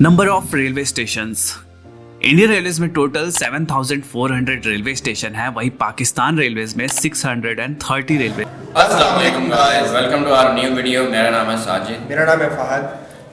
Number of railway stations. Indian railways में total 7,400 railway station है, वहीं पाकिस्तान रेलवेज में 630 रेलवे। अस्सलाम वालेकुम guys, welcome to our new video. मेरा नाम है साजिद। मेरा नाम है फहद।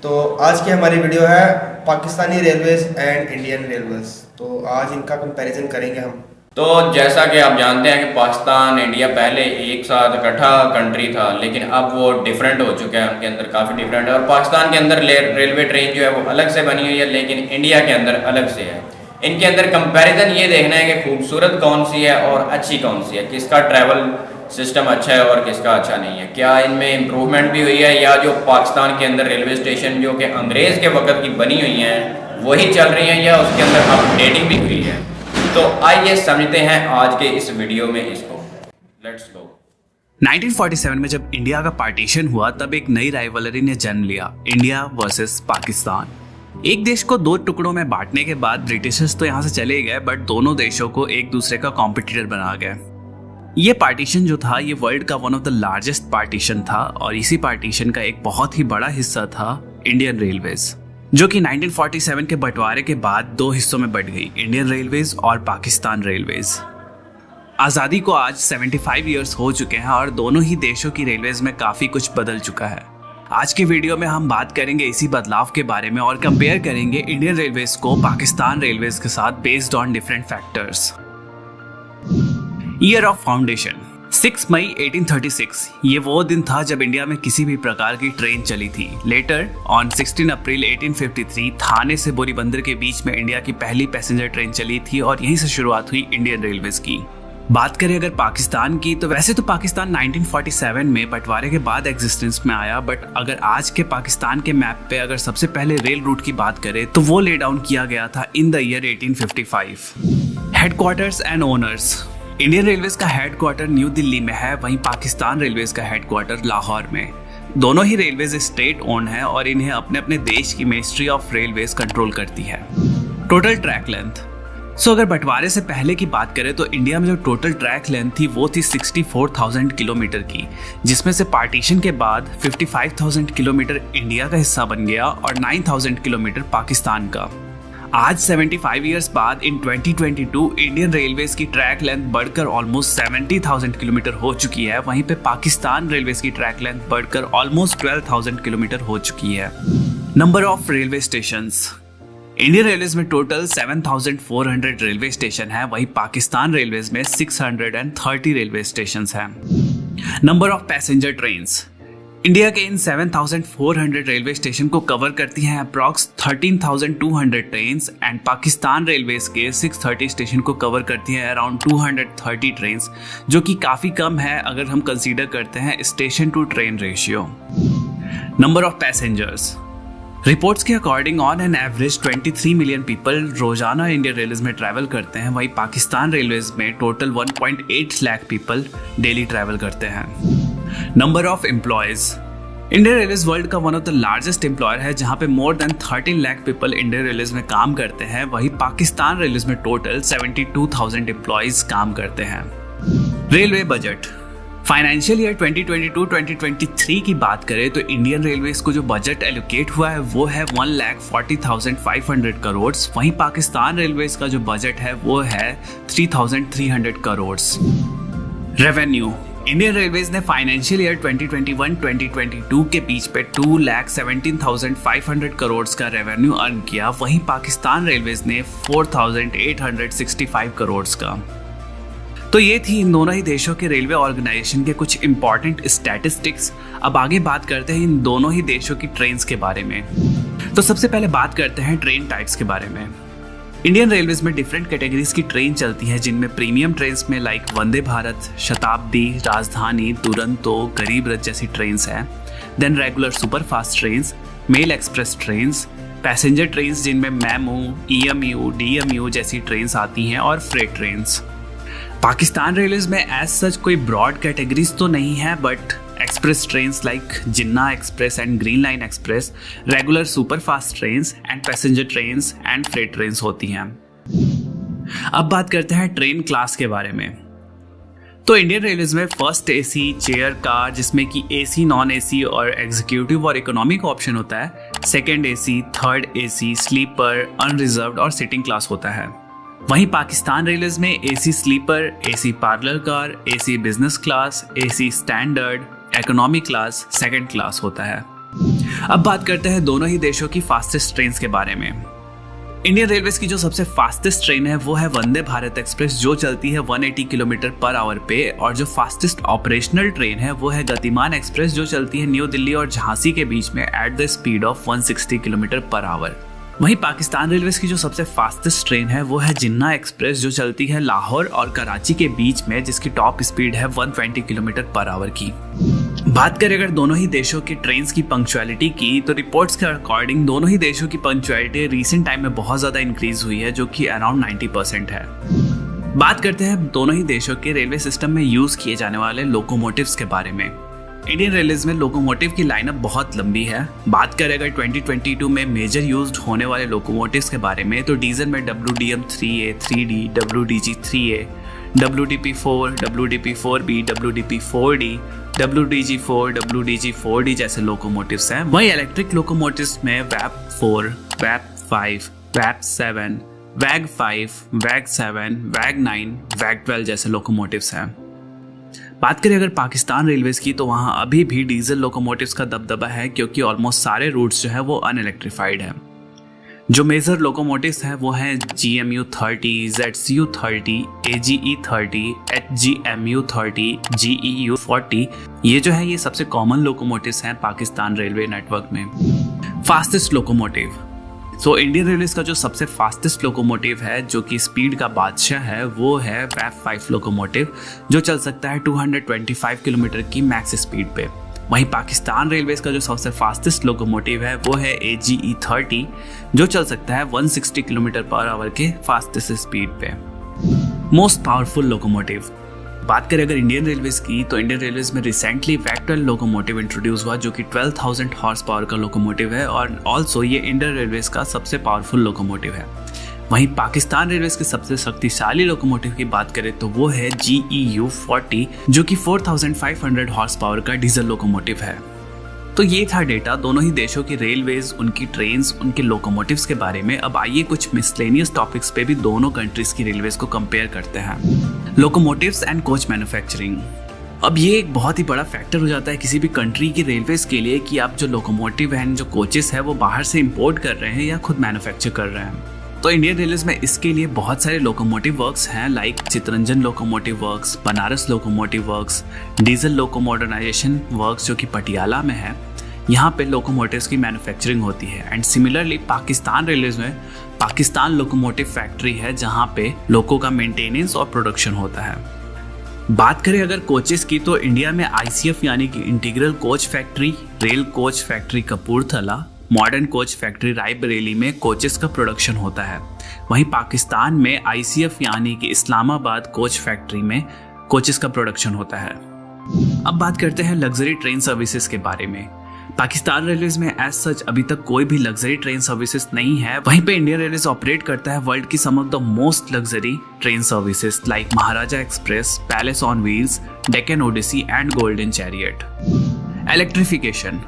तो आज की हमारी वीडियो है Pakistani railways and Indian railways. तो आज इनका कंपैरिजन करेंगे हम। तो जैसा कि आप जानते हैं कि पाकिस्तान इंडिया पहले एक साथ इकट्ठा कंट्री था, लेकिन अब वो डिफरेंट हो चुका है, उनके अंदर काफ़ी डिफरेंट है। और पाकिस्तान के अंदर रेलवे ट्रेन जो है वो अलग से बनी हुई है, लेकिन इंडिया के अंदर अलग से है। इनके अंदर कंपैरिजन ये देखना है कि खूबसूरत कौन सी है और अच्छी कौन सी है, किसका ट्रैवल सिस्टम अच्छा है और किसका अच्छा नहीं है, क्या इनमें इम्प्रूवमेंट भी हुई है या जो पाकिस्तान के अंदर रेलवे स्टेशन जो कि अंग्रेज़ के वक्त की बनी हुई हैं वही चल रही हैं या उसके अंदर अपडेटिंग भी हुई है। तो आइए समझते हैं आज के इस वीडियो में इसको। Let's go. 1947 में जब इंडिया का पार्टीशन हुआ तब एक नई राइवलरी ने जन्म लिया, इंडिया वर्सेस पाकिस्तान। एक देश को दो टुकड़ों में बांटने के बाद ब्रिटिशर्स तो यहाँ से चले गए, बट दोनों देशों को एक दूसरे का कॉम्पिटिटर बना गए। ये पार्टीशन जो था ये वर्ल्ड का one of the largest partition था, और इसी पार्टीशन का एक बहुत ही बड़ा हिस्सा था इंडियन रेलवेज, जो कि 1947 के बंटवारे के बाद दो हिस्सों में बंट गई, इंडियन रेलवेज और पाकिस्तान रेलवेज। आज़ादी को आज 75 ईयर्स हो चुके हैं और दोनों ही देशों की रेलवेज में काफ़ी कुछ बदल चुका है। आज के वीडियो में हम बात करेंगे इसी बदलाव के बारे में और कंपेयर करेंगे इंडियन रेलवेज को पाकिस्तान रेलवेज के साथ based on different factors. Year of foundation 6 मई 1836। ये वो दिन था जब इंडिया में किसी भी प्रकार की ट्रेन चली थी। लेटर ऑन 16 अप्रैल 1853 थाने से बोरीबंदर के बीच में इंडिया की पहली पैसेंजर ट्रेन चली थी और यहीं से शुरुआत हुई इंडियन रेलवेज की। बात करें अगर पाकिस्तान की, तो वैसे तो पाकिस्तान 1947 में बंटवारे के बाद एग्जिस्टेंस में आया, बट अगर आज के पाकिस्तान के मैप पे अगर सबसे पहले रेल रूट की बात करें तो वो ले डाउन किया गया था in the year 1855। Headquarters and owners. Indian railways का हेडक्वार्टर न्यू दिल्ली में है, वहीं पाकिस्तान रेलवेज का हेडक्वार्टर लाहौर में। दोनों ही रेलवेज स्टेट ओन है और इन्हें अपने अपने देश की मिनिस्ट्री ऑफ रेलवेज कंट्रोल करती है। Total track length. अगर बंटवारे से पहले की बात करें तो इंडिया में जो टोटल ट्रैक लेंथ थी वो थी 64,000 किलोमीटर की, जिसमें से पार्टीशन के बाद 55,000 किलोमीटर इंडिया का हिस्सा बन गया और 9,000 किलोमीटर पाकिस्तान का। आज 75 ईयर्स बाद इन 2022 इंडियन रेलवेज की ट्रैक लेंथ बढ़कर ऑलमोस्ट 70,000 किलोमीटर हो चुकी है, वहीं पे पाकिस्तान रेलवेज की ट्रैक लेंथ बढ़कर ऑलमोस्ट 12,000 किलोमीटर हो चुकी है। Number of railway stations. Indian railways में टोटल 7,400 रेलवे स्टेशन है, वहीं पाकिस्तान रेलवेज में 630 रेलवे स्टेशन हैं। Number of passenger trains. India के इन 7,400 रेलवे स्टेशन को कवर करती हैं approx 13,200 trains, and Pakistan railways के 630 स्टेशन को कवर करती हैं अराउंड 230 ट्रेन्स, जो कि काफ़ी कम है अगर हम कंसीडर करते हैं station to train ratio. Number of passengers. Reports के according on an average 23 million people रोजाना इंडियन रेलवेज में ट्रैवल करते हैं, वहीं पाकिस्तान रेलवेज में total 1.8 lakh people daily travel करते हैं। Number of employees. Indian railways world का one of the largest employer है, जहां पे more than 13 lakh people Indian railways में काम करते हैं, वहीं पाकिस्तान रेलवेज में टोटल 72,000 एम्प्लॉयज काम करते हैं। Railway budget. फाइनेंशियल ईयर 2022-2023 की बात करें तो इंडियन रेलवेज को जो बजट एलोकेट हुआ है वो है 1,40,500 करोड़, वहीं पाकिस्तान रेलवेज का जो बजट है वो है 3,300 करोड़। रेवेन्यू। इंडियन रेलवेज ने फाइनेंशियल ईयर 2021-2022 के बीच पे 2,17,500 करोड़ का रेवेन्यू अर्न किया, वहीं पाकिस्तान रेलवेज ने 4,865 करोड़ का। तो ये थी इन दोनों ही देशों के रेलवे ऑर्गेनाइजेशन के कुछ इंपॉर्टेंट स्टैटिस्टिक्स। अब आगे बात करते हैं इन दोनों ही देशों की ट्रेन्स के बारे में। तो सबसे पहले बात करते हैं ट्रेन टाइप्स के बारे में। इंडियन रेलवेज में डिफरेंट कैटेगरीज की ट्रेन चलती है, जिनमें प्रीमियम ट्रेन्स में लाइक वंदे भारत, शताब्दी, राजधानी, दुरंतो, गरीब रथ जैसी ट्रेन्स हैं। Then regular superfast trains, mail express trains, passenger trains जिनमें मेमू, ईएमयू, डीएमयू जैसी ट्रेन्स आती हैं, और फ्रेट ट्रेन्स। पाकिस्तान रेलवेज में एज सच कोई ब्रॉड कैटेगरीज तो नहीं है, but express trains like Jinnah express and green line express, regular superfast trains and passenger trains and freight trains होती हैं। अब बात करते हैं ट्रेन क्लास के बारे में। तो इंडियन रेलवेज में फर्स्ट एसी चेयर कार जिसमें कि एसी, नॉन एसी और एग्जीक्यूटिव और इकोनॉमी का ऑप्शन होता है। Second AC, third AC, sleeper, unreserved और सिटिंग क्लास होता है। वहीं पाकिस्तान रेलवेज में AC sleeper, AC parlour car, AC business class, AC standard, economy class, second class होता है। अब बात करते हैं दोनों ही देशों की फास्टेस्ट ट्रेन के बारे में। इंडियन रेलवेज की जो सबसे फास्टेस्ट ट्रेन है वो है वंदे भारत एक्सप्रेस, जो चलती है 180 किलोमीटर पर आवर पे। और जो फास्टेस्ट ऑपरेशनल ट्रेन है वो है गतिमान एक्सप्रेस, जो चलती है न्यू दिल्ली और झांसी के बीच में at the speed of 160 kilometre per hour. वहीं पाकिस्तान रेलवेज की जो सबसे फास्टेस्ट ट्रेन है वो है जिन्ना एक्सप्रेस, जो चलती है लाहौर और कराची के बीच में, जिसकी टॉप स्पीड है 120 किलोमीटर पर आवर की। बात करें अगर दोनों ही देशों की ट्रेन्स की पंक्चुअलिटी की, तो रिपोर्ट्स के अकॉर्डिंग दोनों ही देशों की पंक्चुअलिटी रीसेंट टाइम में बहुत ज्यादा इंक्रीज हुई है, जो कि अराउंड 90% है। बात करते हैं दोनों ही देशों के रेलवे सिस्टम में यूज किए जाने वाले लोकोमोटिव्स के बारे में। इंडियन रेलवेज में लोकोमोटिव की लाइनअप बहुत लंबी है। बात करें अगर 2022 में मेजर यूज्ड होने वाले लोकोमोटिव्स के बारे में, तो डीजल में WDM-3A, 3D, WDG-3A, WDP-4, WDP-4B, WDP-4D, WDG-4, WDG-4D जैसे लोकोमोटिव्स हैं। वहीं इलेक्ट्रिक लोकोमोटिव्स में WAP-4, WAP-5, WAP-7, WAG-5, WAG-7, WAG-9, WAG-12 जैसे लोकोमोटिव्स हैं। बात करें अगर पाकिस्तान रेलवेज की, तो वहाँ अभी भी डीजल लोकोमोटिव्स का दबदबा है, क्योंकि ऑलमोस्ट सारे रूट्स जो है वो अनइलेक्ट्रिफाइड है। जो मेजर लोकोमोटिव्स हैं वो हैं GMU-30, ZCU-30, AGE-30, HGMU-30, GEU-40। ये जो है ये सबसे कॉमन लोकोमोटिव्स हैं पाकिस्तान रेलवे नेटवर्क में। फास्टेस्ट लोकोमोटिव, तो इंडियन रेलवेज का जो सबसे फास्टेस्ट लोकोमोटिव है, जो कि स्पीड का बादशाह है, वो है WAP-5 लोकोमोटिव, जो चल सकता है 225 किलोमीटर की मैक्स स्पीड पे। वहीं पाकिस्तान रेलवेज का जो सबसे फास्टेस्ट लोकोमोटिव है वो है AGE-30, जो चल सकता है 160 किलोमीटर पर आवर के फास्टेस्ट स्पीड पे। मोस्ट पावरफुल लोकोमोटिव, बात करें अगर इंडियन रेलवेज की, तो इंडियन रेलवेज में रिसेंटली WAG-12 लोकोमोटिव इंट्रोड्यूस हुआ, जो कि 12,000 हॉर्स पावर का लोकोमोटिव है और ऑल्सो ये इंडियन रेलवेज का सबसे पावरफुल लोकोमोटिव है। वहीं पाकिस्तान रेलवेज के सबसे शक्तिशाली लोकोमोटिव की बात करें तो वो है GEU-40, जो कि 4,500 हॉर्स पावर का डीजल लोकोमोटिव है। तो ये था डेटा दोनों ही देशों की रेलवेज, उनकी ट्रेन्स, उनके लोकोमोटिव्स के बारे में। अब आइए कुछ मिसलेनियस टॉपिक्स पे भी दोनों कंट्रीज की रेलवेज को कंपेयर करते हैं। लोकोमोटिव्स एंड कोच मैन्युफैक्चरिंग, अब ये एक बहुत ही बड़ा फैक्टर हो जाता है किसी भी कंट्री की रेलवेज के लिए कि आप जो लोकोमोटिव हैं, जो कोचेस है, वो बाहर से इंपोर्ट कर रहे हैं या खुद मैन्युफैक्चर कर रहे हैं। तो इंडियन रेलवेज में इसके लिए बहुत सारे लोकोमोटिव वर्क्स हैं, like Chittaranjan locomotive works, Banaras locomotive works, diesel loco modernisation works जो कि पटियाला में है। यहाँ पे लोकोमोटिव्स की मैन्युफैक्चरिंग होती है। एंड सिमिलरली पाकिस्तान रेलवेज में पाकिस्तान लोकोमोटिव फैक्ट्री है, जहाँ पे लोको का मेंटेनेंस और प्रोडक्शन होता है। बात करें अगर कोचेस की, तो इंडिया में ICF यानी कि integral coach factory, rail coach factory Kapurthala, modern coach factory Raebareli में कोचेस का प्रोडक्शन होता है। वहीं पाकिस्तान में ICF यानी कि इस्लामाबाद कोच फैक्ट्री में कोचेस का प्रोडक्शन होता है। अब बात करते हैं लग्जरी ट्रेन सर्विसेज के बारे में। पाकिस्तान रेलवेज में एज सच अभी तक कोई भी लग्जरी ट्रेन सर्विसेज नहीं है। वहीं पे इंडियन रेलवेज ऑपरेट करता है वर्ल्ड की some of the most luxury train services like Maharaja express, palace on wheels, Deccan odyssey and golden chariot. Electrification,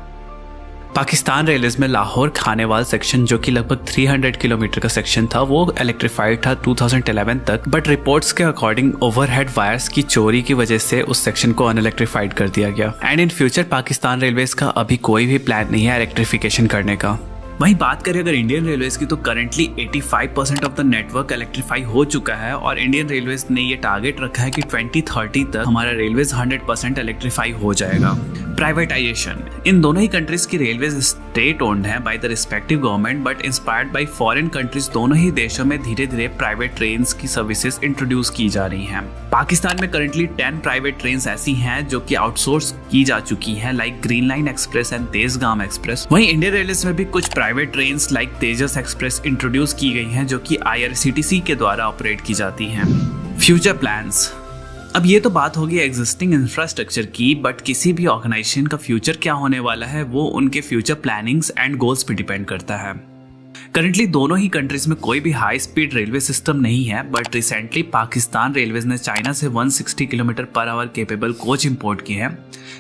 Pakistan railways में लाहौर खानेवाल सेक्शन, जो कि लगभग 300 किलोमीटर का सेक्शन था, वो इलेक्ट्रीफाइड था 2011 तक। बट रिपोर्ट्स के अकॉर्डिंग ओवरहेड वायर्स की चोरी की वजह से उस सेक्शन को अनइलेक्ट्रीफाइड कर दिया गया। And in future Pakistan railways का अभी कोई भी प्लान नहीं है इलेक्ट्रिफिकेशन करने का। वहीं बात करें अगर इंडियन रेलवेज की, तो currently 85% of the network electrify हो चुका है और इंडियन रेलवेज ने ये टारगेट रखा है कि 2030 तक हमारा रेलवेज 100% इलेक्ट्रीफाई हो जाएगा। प्राइवेटाइजेशन, इन दोनों ही कंट्रीज की रेलवेज स्टेट ओन्ड है by the respective government, but inspired by foreign countries दोनों ही देशों में धीरे धीरे प्राइवेट ट्रेन की सर्विसेज इंट्रोड्यूस की जा रही हैं। पाकिस्तान में करंटली 10 प्राइवेट ट्रेन ऐसी हैं जो कि आउटसोर्स की जा चुकी हैं, like green line express and Tezgam express. वहीं इंडियन रेलवेज में भी कुछ प्राइवेट ट्रेन लाइक तेजस एक्सप्रेस इंट्रोड्यूस की गई हैं, जो कि IRCTC के द्वारा ऑपरेट की जाती हैं। फ्यूचर प्लान्स, अब ये तो बात होगी एग्जिस्टिंग इंफ्रास्ट्रक्चर की, बट किसी भी ऑर्गेनाइजेशन का फ्यूचर क्या होने वाला है वो उनके फ्यूचर प्लानिंग्स एंड गोल्स पे डिपेंड करता है। करंटली दोनों ही कंट्रीज में कोई भी हाई स्पीड रेलवे सिस्टम नहीं है, बट रिसेंटली पाकिस्तान रेलवेज ने चाइना से 160 kilometre per hour capable coach import किए हैं,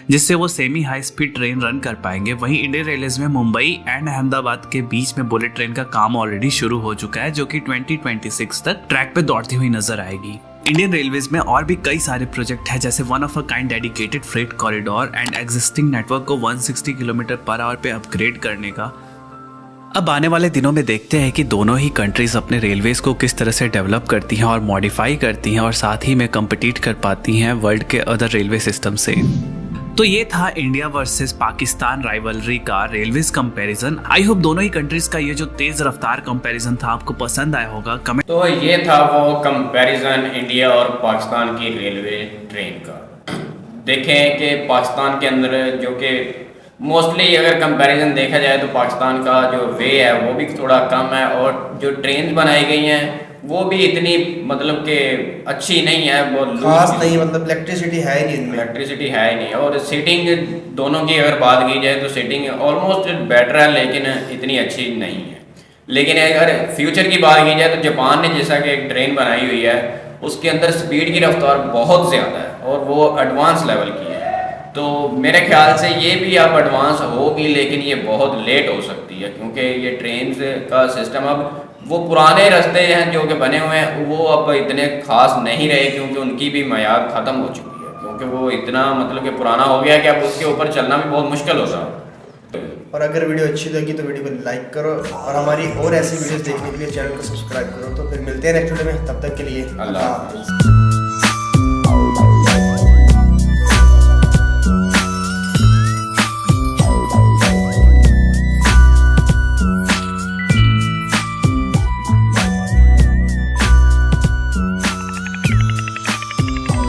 जिससे वो semi high speed train run कर पाएंगे। वहीं इंडियन रेलवेज में मुंबई एंड अहमदाबाद के बीच में बुलेट ट्रेन का काम ऑलरेडी शुरू हो चुका है, जो कि 2026 तक ट्रैक पे दौड़ती हुई नजर आएगी। इंडियन रेलवेज में और भी कई सारे प्रोजेक्ट हैं, जैसे one of a kind dedicated freight corridor and existing network को 160 किलोमीटर पर आवर पे अपग्रेड करने का। अब आने वाले दिनों में देखते हैं कि दोनों ही कंट्रीज अपने रेलवेज को किस तरह से डेवलप करती हैं और मॉडिफाई करती हैं और साथ ही में कम्पिटिट कर पाती हैं वर्ल्ड के अदर रेलवे सिस्टम से। तो ये था इंडिया वर्सेस पाकिस्तान राइवलरी का रेलवेज कंपैरिजन। आई होप दोनों ही कंट्रीज का ये जो तेज रफ्तार कंपैरिजन था आपको पसंद आया होगा। कमेंट। तो ये था वो कंपैरिजन इंडिया और पाकिस्तान की रेलवे ट्रेन का। देखें कि पाकिस्तान के अंदर जो कि मोस्टली अगर कंपैरिजन देखा जाए तो पाकिस्तान का जो वे है वो भी थोड़ा कम है, और जो ट्रेन बनाई गई हैं वो भी इतनी मतलब कि अच्छी नहीं है, वो खास नहीं, मतलब इलेक्ट्रिसिटी है ही नहीं इनमें। इलेक्ट्रिसिटी है ही नहीं, और सीटिंग दोनों की अगर बात की जाए तो सीटिंग ऑलमोस्ट बेटर है लेकिन इतनी अच्छी नहीं है। लेकिन अगर फ्यूचर की बात की जाए तो जापान ने जैसा कि एक ट्रेन बनाई हुई है उसके अंदर स्पीड की रफ्तार बहुत ज़्यादा है और वो एडवांस लेवल की है। तो मेरे ख्याल से ये भी अब एडवांस होगी, लेकिन ये बहुत लेट हो सकती है, क्योंकि ये ट्रेन का सिस्टम अब वो पुराने रास्ते हैं जो कि बने हुए हैं वो अब इतने खास नहीं रहे, क्योंकि उनकी भी मियाद ख़त्म हो चुकी है, क्योंकि वो इतना मतलब कि पुराना हो गया कि अब उसके ऊपर चलना भी बहुत मुश्किल होता है। और अगर वीडियो अच्छी लगी तो वीडियो को लाइक करो और हमारी और ऐसी वीडियोस देखने के लिए चैनल को सब्सक्राइब करो। तो फिर मिलते हैं नेक्स्ट वीडियो में, तब तक के लिए अल्लाह हाफ़िज़।